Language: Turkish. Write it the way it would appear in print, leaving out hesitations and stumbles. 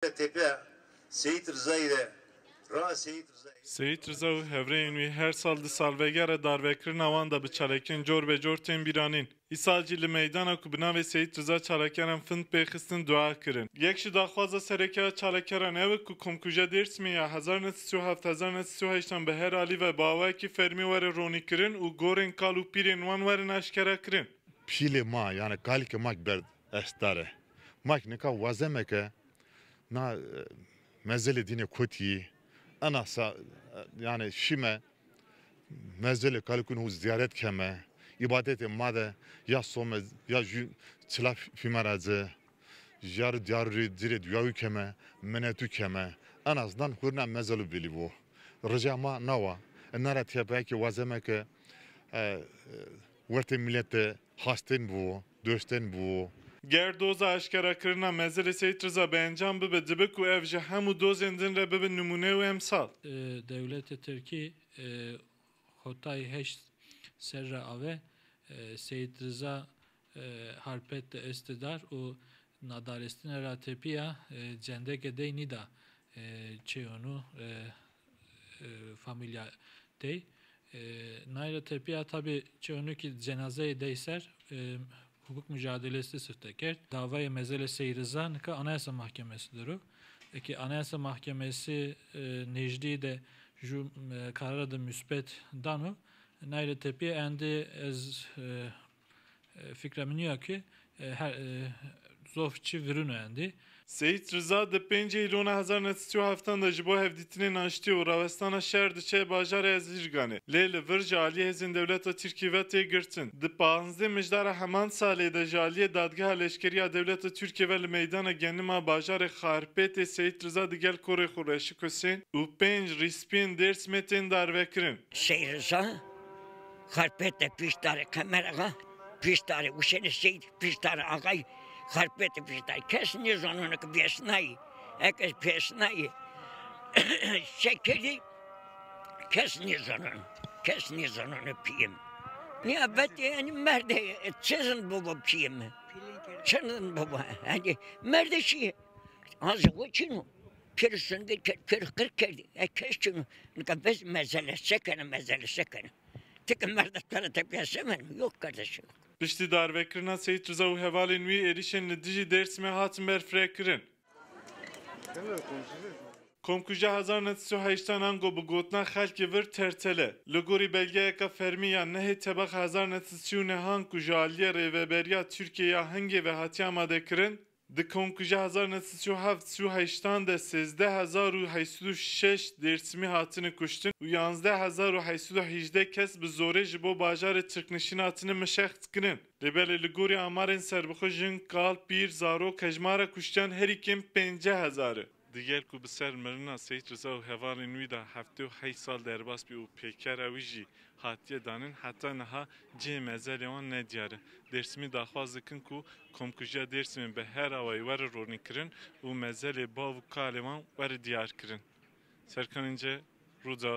Tepe Seyit Rıza ile Seyit Rıza û hevreyên wî her sal di salvegera darvekirina wan da bi çalekên cor be cor tên bîranîn. Îsal jî li meydana ku bi navê Seyit Rıza çalekeran find pêxistin dua kirin. Yek ji daxwaza serekeya çalekeran ew e ku Komkuja Dêrsimê ya 1937-1938 bi her alî ve bawekî fermî were ronîkirin û gorên kal û pîrên wan werin eşkere kirin. Pîlê ma yani kalke mak ber estare. Mak nika wazemeke na mezele dine koti anasa yani şime mezele kalkun hu ziyaret keme ibadet made ya some ya çila fimarazı jar diarri dire duyağı keme menetu keme en azından hurna mezelu bilivo ricama nava enara tepeki wazemeke werte millete hasten bu dösten bu Gerdoza eşkera kirina mezele Seyit Rıza bencam bibe dibe ku ev ji hemû dozên din re bibe numune û emsal. Devlet-i Türkiye Hotay heş serra ave Seyit Rıza harpet estidar u nadarestin era tepiya cendeke dey nida çeyonu familya dey Nayra tepiya tabi çeyonu ki cenazeye deyser hukuk mücadelesi sırteker. Davaya mezele Seyit Rıza nika Anayasa Mahkemesidir o. Ki Anayasa Mahkemesi Necdi de ju kararı da müspet danu Nayra tepiye endi ez fikraminiyor ki her zofçi virunu endi. Seyit Rıza de 5 îlona 1937 da ji bo hevdîtinên aştî û rawestana şer diçe bajarê Ezîrganê. Lê li vir ji aliyê hêzên dewleta Tirkî ve tê girtin. Di 15 mijdara heman salê de ji aliyê dadgeha leşkeriya dewleta Tirkiye ve li meydana genima bajarê Xarpêtê Seyit Rıza di gel korê xwe Reşîk Hüseyn û 5 rîspiyên Dêrsimê tên darvekirin. Seyit Rıza Xarpêtê piştarê Qemeraxa piştarê ûşenê Seyit piştarê Agay Xarpêtê piştarê kes nizanını ki besnayı ekes besnayı şekeri kes nizanını piyim. Niyabet yani merde çizin baba piyim. Çizin baba yani merde şey az o çinu pirsin de kır kerdi kes çinu nika bez mezele sekene tek merdekleri tepyasemen yok kardeşim. Piştî darvekirina Seyit Rıza û hevalên wî êrişên li dijî Dêrsimê hatin berfirêkirin. Komkuja 1938 ango bi gotina xelkê vir tertele. Li gorî belgeyeka fermî ya nehê tebaq 1939 ku ji aliyê rêveberiya Tirkiye ya hingê ve hatiye amadekirin, di Komkuja 1937 de 13,806 Dêrsimî hatine kuştin û 11,818 kes bi zorê ji bo bajarê Tirknişîn hatine mişext kirin. Lêbelê li gorî amarên serbixwe jin, kal, pîr, zarok, hejmara kuştiyan herî kêm 50,000. Digel ku bi ser mirina Seyit Rıza û hevalên wî da 78 sal derbas bî û pêkera wî jî hatiye danin heta niha cihê mezelê wan nediyar e. Dêrsimî daxwaz dikin ku Komkuja Dêrsimê bi her awayî were ronîkirin û mezelê bav û kalê wan were diyar kirin. Serkanînce Rûca